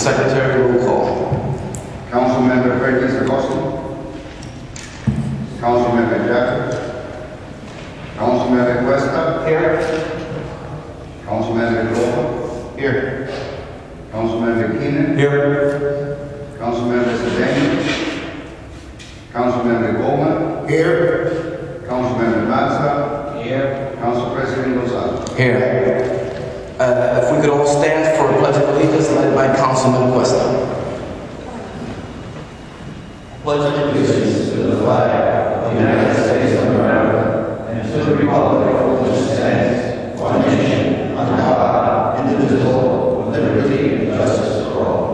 Secretary, roll call. Councilmember Freitas Acosta. Councilmember Jackson. Councilmember Cuesta. Here. Councilmember Glover. Here. Councilmember Keenan. Here. Councilmember Sedani. Councilmember Goldman. Here. Councilmember Mazza. Here. Council President Gonzalez. Here. If we could all stand for a pledge of allegiance led by Councilman Cuesta. Pledge allegiance to the flag of the United States of America and to the republic for which it stands, one nation, under God, indivisible, with liberty and justice for all.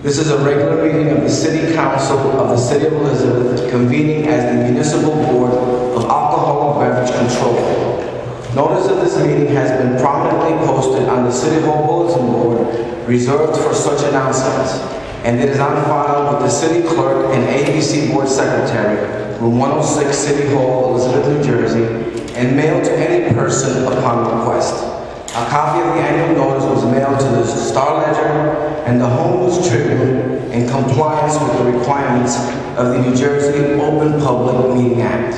This is a regular meeting of the City Council of the City of Elizabeth, convening as the Municipal Board of Alcohol and Beverage Control. Notice of this meeting has been prominently posted on the City Hall Bulletin Board reserved for such announcements, and it is on file with the City Clerk and ABC Board Secretary, Room 106, City Hall, Elizabeth, New Jersey, and mailed to any person upon request. A copy of the annual notice was mailed to the Star-Ledger and the Home News Tribune in compliance with the requirements of the New Jersey Open Public Meeting Act.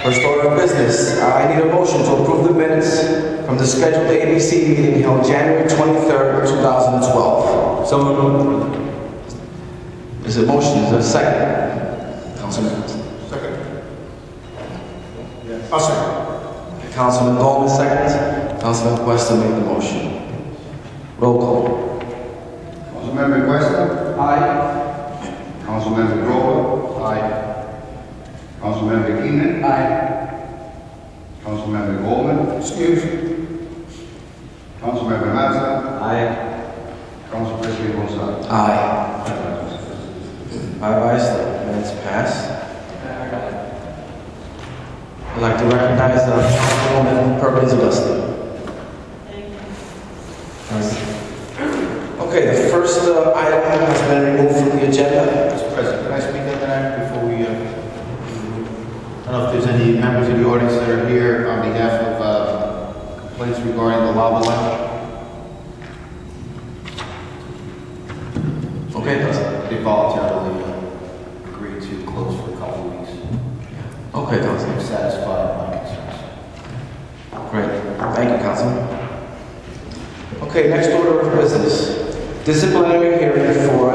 First order of business, I need a motion to approve the minutes from the scheduled ABC meeting held January 23rd, 2012. So moved. Is there a motion? Is there a second? Councilman. I'll second. Councilman Goldman seconds. Councilman Cuesta made the motion. Roll call. Councilmember Cuesta. Aye. Councilmember Grover. Aye. Councilmember Keenan. Aye. Councilmember Goldman. Excuse. Councilmember Mazza. Aye. Council President Gonzalez. Aye. Aye, ayes, the minutes pass. I'd like to recognize Councilwoman Perkins Augusta. Okay, the first item has been removed from the agenda. Mr. President, can I speak on that before we, I don't know if there's any members of the audience that are here on behalf of complaints regarding the lava lounge. Okay, They voluntarily agreed to close for a couple of weeks. okay, Councilman. They've satisfied my concerns. Great. Thank you, Councilman. Okay, next order of business. Disciplinary hearing for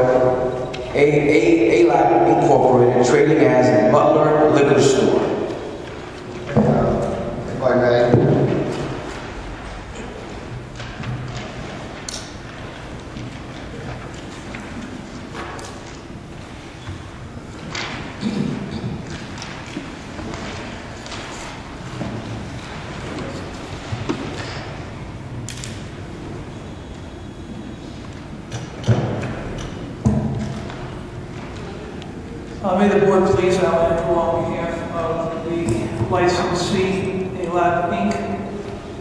A-Lab Incorporated, trading as Butler Liquor Store. If I may. May the board please Al Andrew on behalf of the licensee, A-Lab Inc.,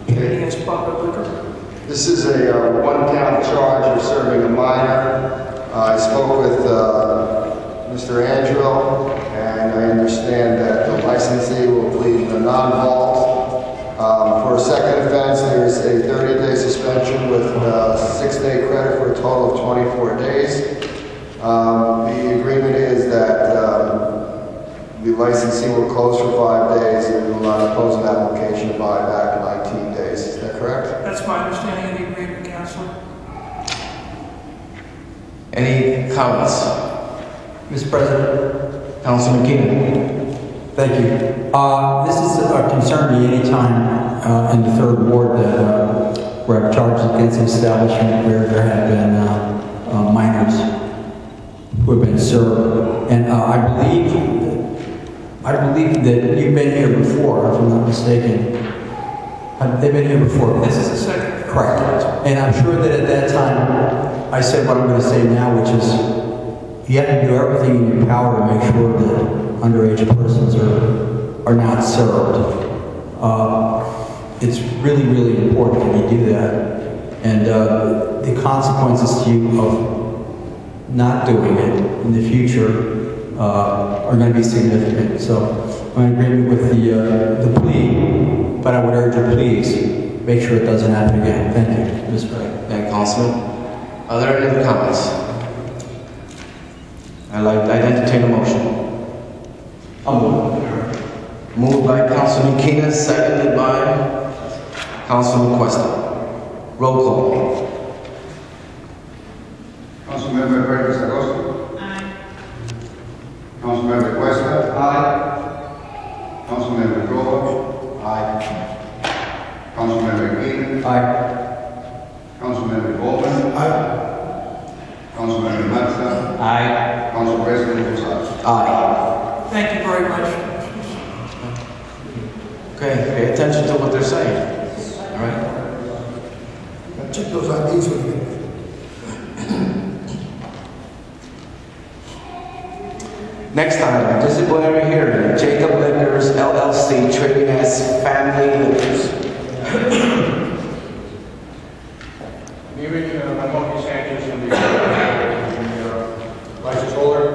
trading as Butler Liquor. This is a one-count charge of serving a minor. I spoke with Mr. Angelo, and I understand that the licensee will plead a non-vault. For a second offense, there's a 30-day suspension with 6-day credit for a total of 24 days. The agreement is that the licensee will close for 5 days and will not oppose an application to buy back 19 days. Is that correct? That's my understanding of the agreement, Councilor. Any comments? Mr. President. Councilman Keenan. Thank you. This is a concern to me anytime in the third ward that we're charged against an establishment where there have been minors who have been served. And I believe that you've been here before, if I'm not mistaken. They've been here before. This is the second. Correct. And I'm sure that at that time, I said what I'm going to say now, which is you have to do everything in your power to make sure that underage persons are not served. It's really, really important that you do that. And the consequences to you of not doing it in the future are going to be significant. So I'm in agreement with the plea, but I would urge you, please, make sure it doesn't happen again. Thank you, Ms. Gray. Thank you, Councilman. Are there any other comments? I'd entertain a motion. Moved by Councilman Keenan, seconded by Councilman Cuesta. Roll call. Councilmember Perez Agosto. Aye. Councilmember Cuesta. Aye. Councilmember Grover. Aye. Councilmember Keenan. Aye. Councilmember Baldwin. Aye. Councilmember Matza. Aye. Council President Rosado. Aye. Thank you very much. Okay, pay attention to what they're saying. All right? Check those IDs when you get Next item, disciplinary hearing. Jacob Liquors LLC, trading as Family Liquors. Beverage, I'm Marky Sanchez from the license holder.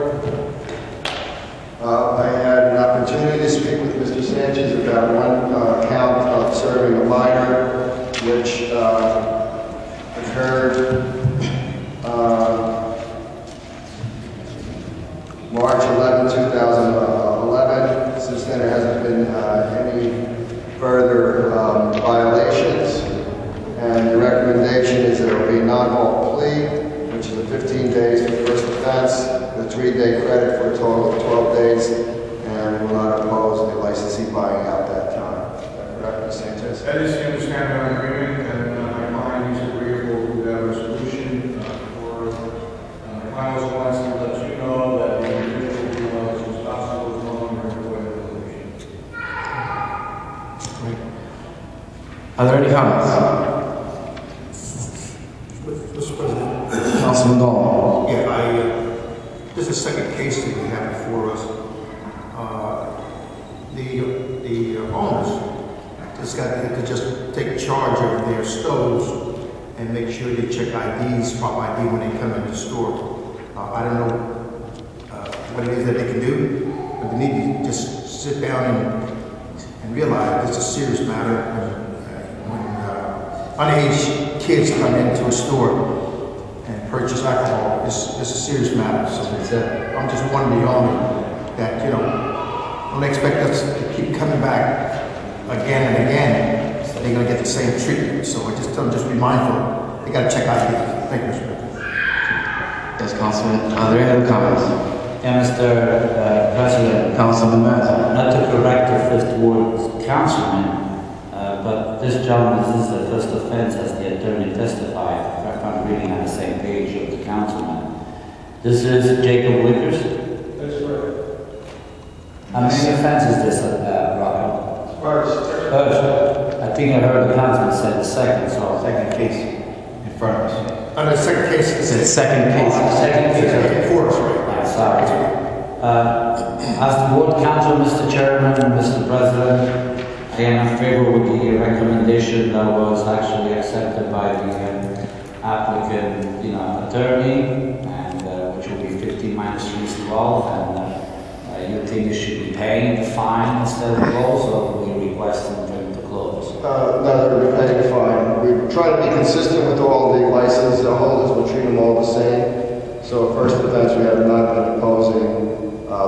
I had an opportunity to speak with Mr. Sanchez about one count of serving a minor, which occurred March 11, 2011. Since then, there hasn't been any further violations, and the recommendation is there will be a non-halt plea, which is a 15 days for the first offense, a 3-day credit for a total of 12 days, and will not oppose the licensee buying out that time. Is that correct, Ms. Sanchez? That is the understanding of my agreement, and my client is agreeable to that resolution. For the client also wants to let you know that the individual who was responsible is no longer employed in the resolution. Are there any comments? Mr. President, Councilman Gollman. this is the second case that we have before us. The owners to just take charge of their stores and make sure they check IDs, proper ID when they come into the store. I don't know what it is that they can do, but they need to just sit down and realize it's a serious matter. When underage kids come into a store and purchase alcohol, it's a serious matter. So I'm just warning the owner that, don't expect us to keep coming back again and again. So they're going to get the same treatment. So I just tell them, just be mindful. They got to check ID. Thank you, Mr. President. Yes, Councilman. Are there any other comments? Yeah, Mr. President, Councilman Mazza. not to correct the first word councilman, but this gentleman, this is the first offense as the attorney testified, if I'm reading on the same page of the councilman. This is Jacob Liquors. That's correct. How many offenses is this, Rocco? First. First. I think I heard the councilman say the second, so Second case in front of us. On the second case, It's the second case. second case. before us, right? Yeah, sorry. As the board council, Mr. Chairman and Mr. President, I am in favor with the recommendation that was actually accepted by the applicant, attorney, and which will be 15 minus 3 is 12, and you think you should be paying the fine instead of close, or we request them to close? No, they're paying a fine. We try to be consistent with all the license holders. We'll treat them all the same. So first offense, we have not been opposing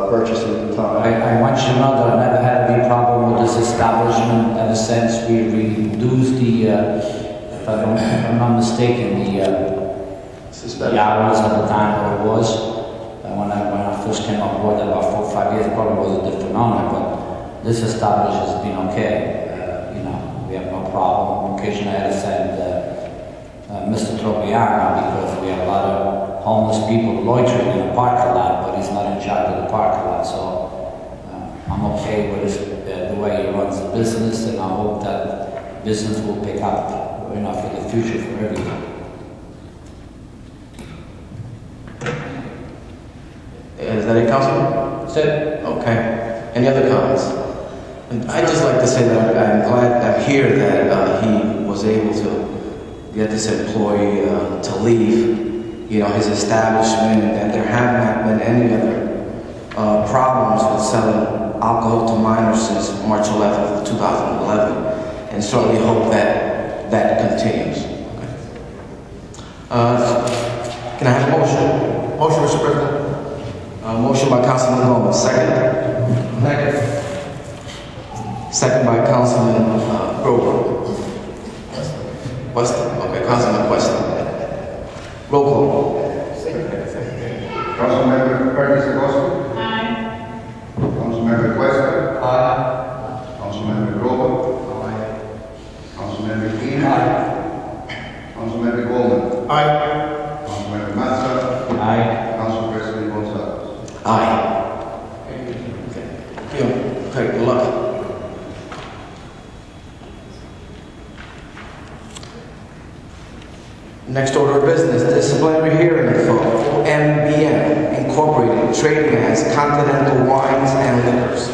purchasing at the time. I want you to know that I never had any problem with this establishment ever since we reduced the, if I'm not mistaken, the hours at the time what it was. When I first came on board about 4 or 5 years, probably was a different owner, but this establishment has been okay. We have no problem. Occasionally I had to send Mr. Tropiano because we have a lot of homeless people loitering in the parking lot, but he's not in charge of the parking lot. So I'm okay with the way he runs the business, and I hope that business will pick up, for the future for everyone. Is that it, Councilman? That's it. Okay. Any other comments? And I'd just like to say that I'm glad, I'm here that he was able to get this employee to leave. his establishment, and that there have not been any other problems with selling alcohol to minors since March 11th, 2011, and certainly hope that that continues. Can I have a motion? Motion, Mr. President. Motion by Councilman Gomez. Second? Second by Councilman Grover. Weston. Okay, Councilman Weston. Roll call. Councilmember Curtis Agosto. Aye. Councilmember Cuesta. Aye. Councilmember Grover. Aye. Councilmember Keenan. Aye. Councilmember Goldman. Aye. Councilmember Massa. Aye. Council President Gonzalez. Aye. Okay, good luck. Next order of business, disciplinary hearing for MBM Incorporated, trading as Continental Wines and Liquors.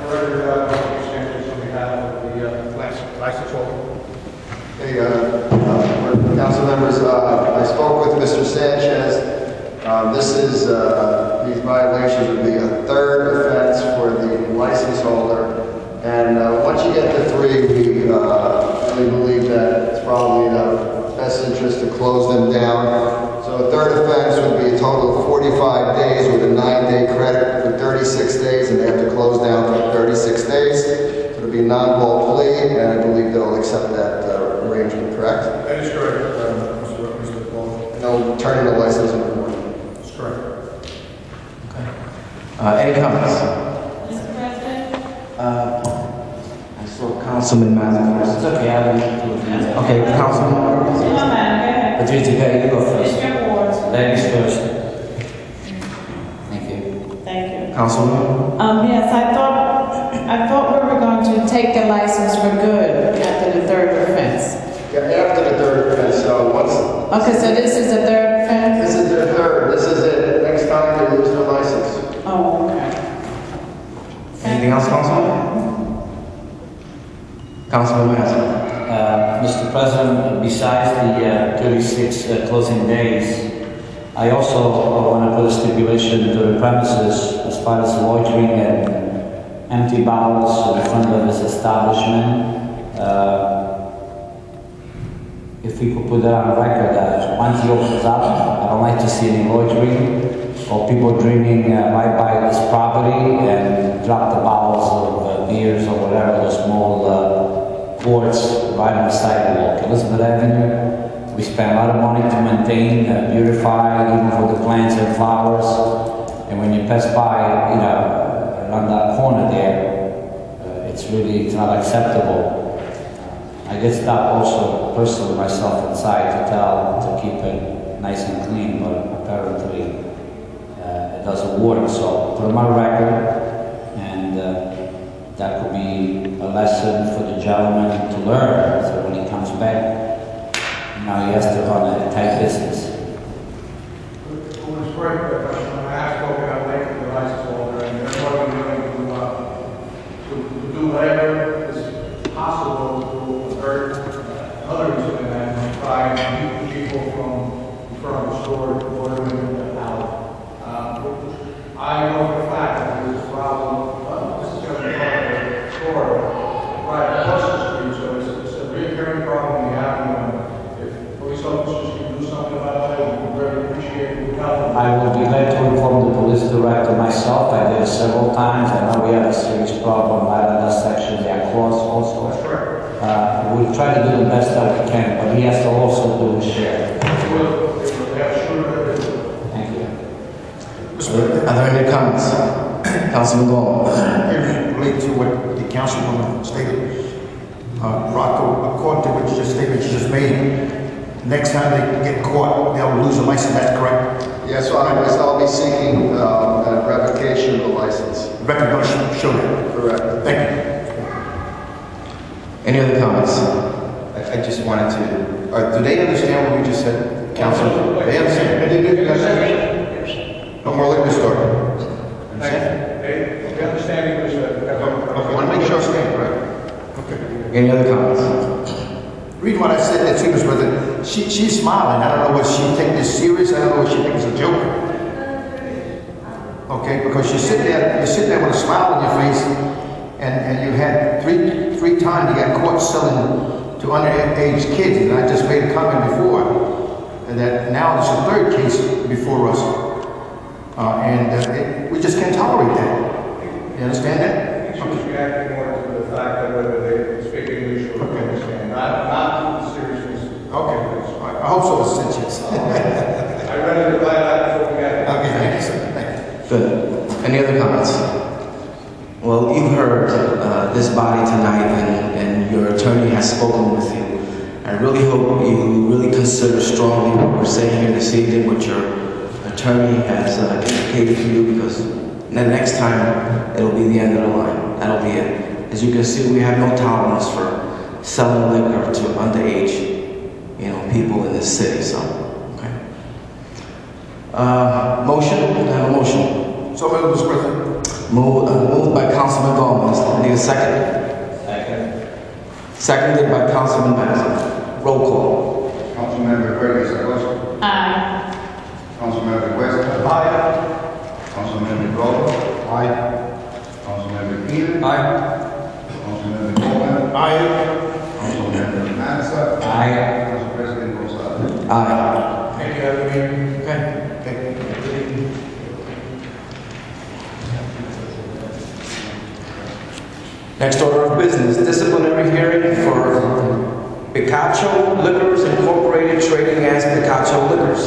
On behalf of the license holder. Hey, council members, I spoke with Mr. Sanchez. These violations would be a third offense for the license holder. And once you get to 3, we really believe that it's probably in the best interest to close them down. So a third offense would be a total of 45 days with a 9-day credit for 36 days, and they have to close down for 36 days. So it'll be a non-vote plea, and I believe they'll accept that arrangement, correct? That is correct, Mr. Paul. And they'll turn in the license in the morning. That's correct. Any comments? Mr. President? I saw Councilman Mazza first. It's okay, I will do Okay, Councilman. No, ma'am, go ahead. Patricia, you go It's first. your ward. Ladies first. Thank you. Thank you. Councilman. Yes, I thought we were going to take the license for good after the third offense. Yeah, after the third offense, so once, Okay, so this is the third offense? this is their third, this is it. Next time they lose their license. Oh, okay. Anything else, Councilman? Councilman Mazza. Mr. President, besides the 36 closing days, I also want to put a stipulation to the premises as far as loitering and empty bottles in front of this establishment. If we could put that on record, that once he opens up, I don't like to see any loitering or people drinking right by this property and drop the bottles of beers or whatever, those small ports right on the sidewalk. Elizabeth Avenue, we spend a lot of money to maintain, beautify, even for the plants and flowers. And when you pass by, around that corner there, it's not acceptable. I get stopped also personally myself inside to keep it nice and clean, but apparently it doesn't work. So put on my record, and that could be a lesson for the gentleman to learn. So when he comes back, now he has to run a tight business. Well, it's great, but I have spoken out late to the license holder, and they're more than willing to do whatever is possible to avert another incident and try and keep people from the store ordering out. I know for a fact that there's a problem. This is going to be part of the store right across the street, so it's a recurring problem we have. If police officers can do something about that, we very appreciate it. I will be glad to inform the police director myself. I did it several times. I know we have a serious problem right on that section there, across also. That's correct. We'll try to do the best that we can, but he has to also do his share. Thank you. Are there any comments? Councilman Gold. Relate to what the councilwoman stated. Rocco, according to what your statement you just made, next time they get caught, they'll lose a license, that's correct? Yes, so I'll be seeking a revocation of the license. Record don't show that. Correct. Thank you. Any other comments? I just wanted to, do they understand what we just said? Council, they understand? No more liquor store. Understand? They understand English. Okay, want to make sure I understand, right? Any other comments? Reason why I said that too, Mr. President. She's smiling. I don't know whether she take this serious. I don't know whether she thinks it's a joke. Okay, because you're sitting there with a smile on your face, and you had three times you got caught selling to underage kids, and I just made a comment before, and that now there's a third case before us, we just can't tolerate that. You understand that? She was reacting more to the fact that whether they speak English or understand, not to the seriousness. Okay, I hope so, since I'd rather glad that before we got it. Okay, thank you, sir. Thank you. Good. Any other comments? Well, you've heard this body tonight, and your attorney has spoken with you. I really hope you really consider strongly what we're saying here this evening, what your attorney has indicated to you, because the next time it'll be the end of the line. That'll be it. As you can see, we have no tolerance for selling liquor to underage, people in this city. So, okay. Motion? I have a motion. So, Mr. President. Moved by Councilman Gomez. I need a second. Second. Seconded by Councilman Mazza. Roll call. Councilmember Burgess, opposed? Aye. Councilmember West? Aye. Councilmember Gold? Aye. Councilmember Keenan? Aye. Councilmember Coleman? Aye. Councilmember Massa? Aye. Council President Gonzalez? Aye. Thank you, Mayor. Okay. Next order of business, disciplinary hearing for Picacho Liquors Incorporated, trading as Picacho Liquors.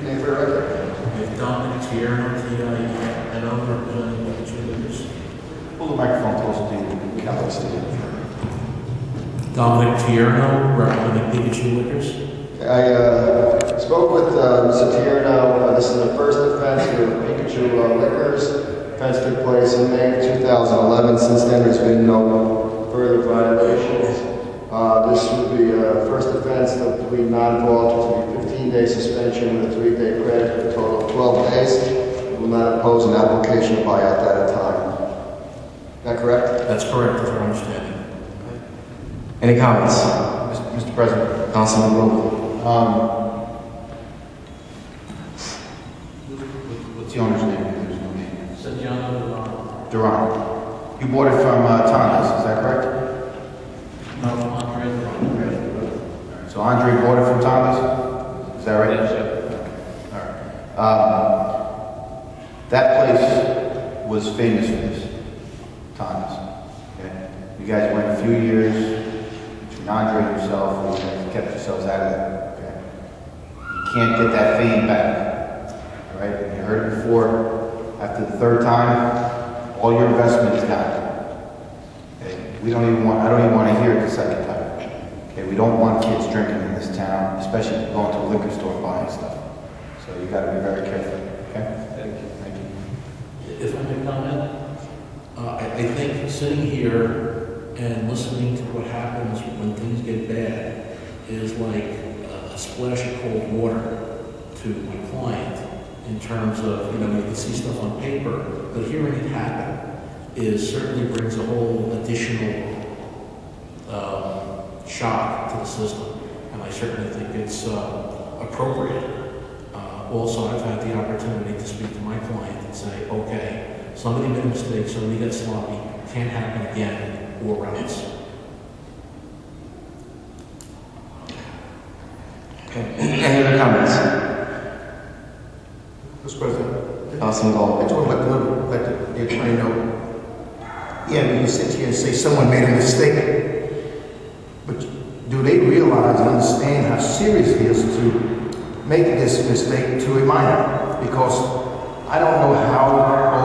Name for the record? If Dominic Tierno, T-I-E-N-O, representing the two liquors. Pull the microphone closer to you. Dominic Tierno, representing Pikachu Liquors. I spoke with Mr. Tierno. This is the first offense for Pikachu Liquors. Offense took place in May of 2011. Since then, there's been no further violations. This would be a first offense that would be non-fault, which would be 15-day suspension with a 3-day credit for a total of 12 days. We will not oppose an application of buyout at a time. Is that correct? That's correct, as I understand it. Any comments? Mr. President. Councilman Rowland. What's the owner's name? There's no name. Sadiano Durant. You bought it from Thomas, is that correct? No, Andre. So Andre bought it from Thomas? Is that right? Yes, sir. All right. That place was famous for this, Thomas. Okay? You guys went a few years, between Andre and yourself, you guys kept yourselves out of that. Okay? You can't get that fame back. All right? You heard it before. After the third time, all your investment is gone. Okay? I don't even want to hear it the second time. Okay? We don't want kids drinking in this town, especially going to a liquor store buying stuff. So you got to be very careful. Okay? Thank you. Thank you. If I may comment, I think sitting here and listening to what happens when things get bad is like a splash of cold water to my client in terms of, you can see stuff on paper, but hearing it happen certainly brings a whole additional shock to the system, and I certainly think it's appropriate. Also, I've had the opportunity to speak to my client and say, okay, somebody made a mistake, somebody got sloppy, can't happen again, or else. Okay. Any other comments? Mr. President. Councilman Gold. I just want to let the attorney know. Yeah, when you sit here and say someone made a mistake, but do they realize and understand how serious it is to make this mistake to a minor? Because I don't know how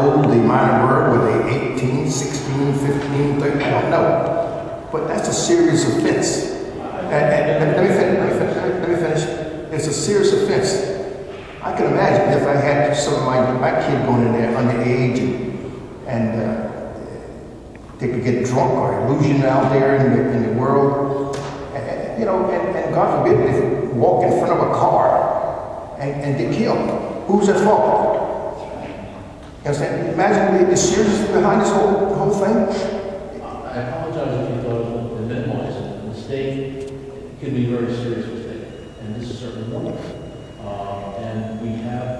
old the minor were. Were they 18, 16, 15, 13? I don't know. But that's a serious offense. And let me finish. It's a serious offense. I can imagine if I had some of my kid going in there underage and they could get drunk or illusion out there in the world. You know, and God forbid if they walk in front of a car and get killed. Who's at fault? You understand? Imagine the seriousness behind this whole thing. I apologize if you thought it was to minimize it. The mistake can be a very serious mistake, and this is certainly one of them. And we have,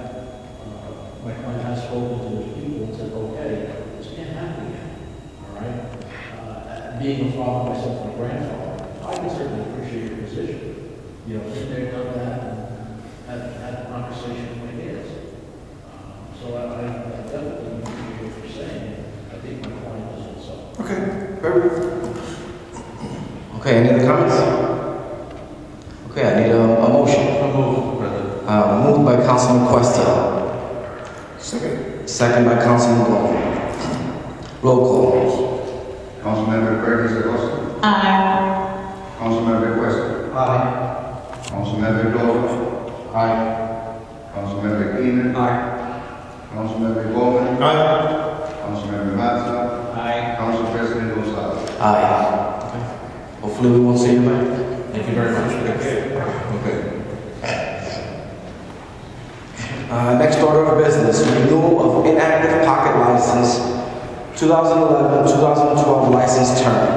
my client has spoken to those people and said, okay, this can't happen again, all right? Being a father myself and a grandfather, I can certainly appreciate your position. You know, been there, done that, and had a conversation with my kids. So I definitely appreciate what you're saying. I think my client does also. Okay, very good. Okay, any other comments? Okay, I need a motion. Moved by Councilman Questa. Second by Councilman Gold. Roll call. Councilmember Perkins Acosta. Aye. Councilmember Questa. Aye. Councilmember Glover. Aye. Councilmember Keenan. Aye. Councilmember Bowman. Aye. Councilmember Mazza. Aye. Council President Gonzalez. Aye. Hopefully we won't see you back. Thank you very much. Okay. Next order of business, renewal of inactive pocket license, 2011-2012 license term.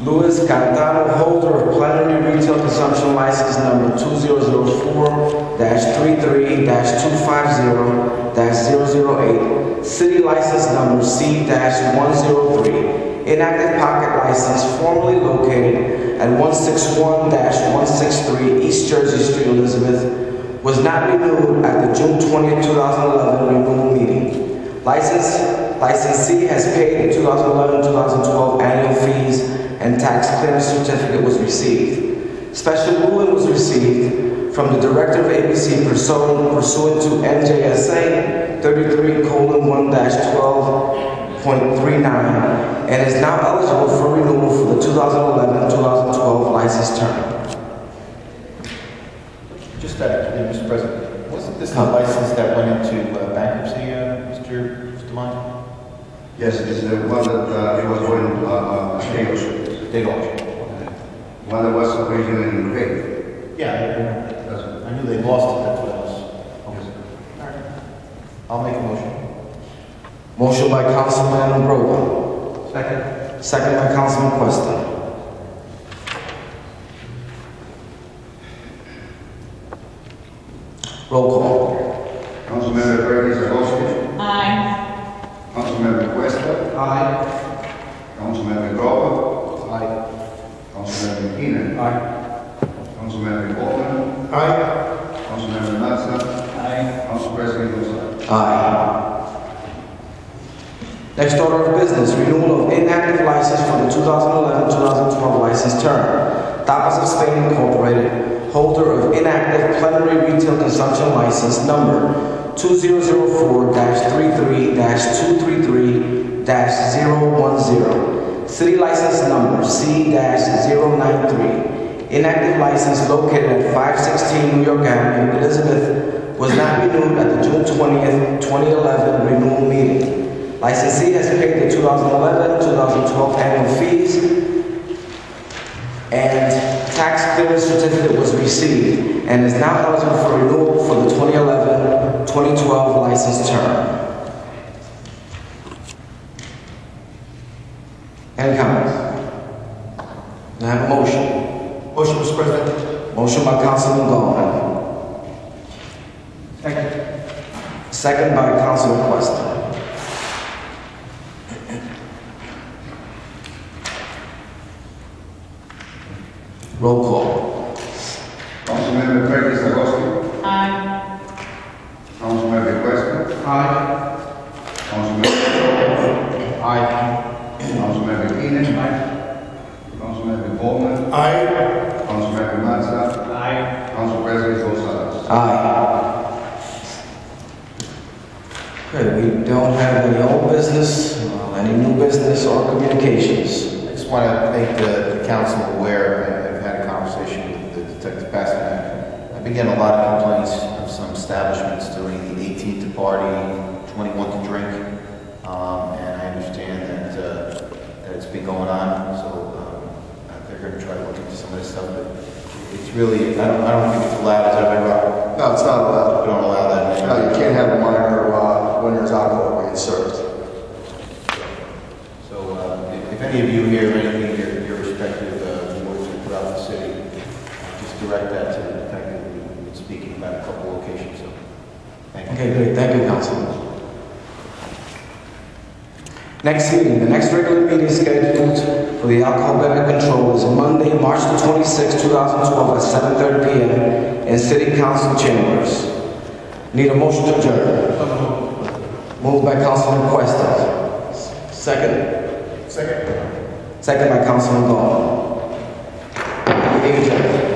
Luis Cantano, holder of plenary retail consumption license number 2004-33-250-008, city license number C-103, inactive pocket license formerly located at 161-163 East Jersey Street, Elizabeth, was not renewed at the June 20, 2011 renewal meeting. Licensee has paid the 2011-2012 annual fees and tax clearance certificate was received. Special ruling was received from the Director of ABC pursuant to NJSA 33:1-12.39 and is now eligible for renewal for the 2011-2012 license term. Just that, Mr. President, wasn't this the license that went into bankruptcy, Mr. Monti? Yes, it's the one that it was going state auction. State auction. One that was originally in Craig. Yeah, That's it. I knew they lost it, that's what I was. Yes. All right. I'll make a motion. Motion by Councilman Brogan. Second. Second by Councilman Questa. Roll call. Councilmember Perkins Acosta. Aye. Councilmember Questa. Aye. Councilmember Glover. Aye. Councilmember Keenan. Aye. Councilmember Bowman. Aye. Councilmember Mazza. Aye. Council President Gonzalez. Aye. Next order of business, renewal of inactive license for the 2011-2012 license term. Tapas of Spain Incorporated, holder of inactive plenary retail consumption license number 2004-33-233-010, city license number C-093. Inactive license located at 516 New York Avenue, Elizabeth, was not renewed at the June 20th, 2011 renewal meeting. Licensee has paid the 2011-2012 annual fees and tax clearance certificate was received and is now eligible for renewal for the 2011-2012 license term. Any comments? Can I have a motion? Motion, Mr. President. Motion by Councilman Gollman. Second. Second by Councilman Questa. Roll call. Councilmember Perkins Acosta. Aye. Councilmember Questa. Aye. Councilmember Glover. Aye. Councilmember Keenan. Councilmember Bowman. Aye. Councilmember Mazza. Aye. Council President Gonzalez. Aye. Okay, we don't have any old business, any new business or communications. I just want to make the council aware, I've had a conversation with the Detective Pasternak. I've been getting a lot of complaints of some establishments doing the 18 to party, 21 to drink. And I understand that it's been going on, so they're going to try to look into some of this stuff. But it's really, I don't think it's allowed. Is that right, Rob? No, it's not allowed. We don't allow that. No, you can't have a minor when there's alcohol being served. So if any of you hear anything in your respective boards throughout the city, just direct that to the detective who's been speaking about a couple locations. So, thank you. Okay, great. Thank you, Councilman. Next meeting. The next regular meeting scheduled for the alcohol beverage control is Monday, March the 26th, 2012 at 7:30 p.m. in City Council chambers. Need a motion to adjourn. Moved by Councilman Cuesta. Second. Second by Councilman Goff. Meeting adjourned.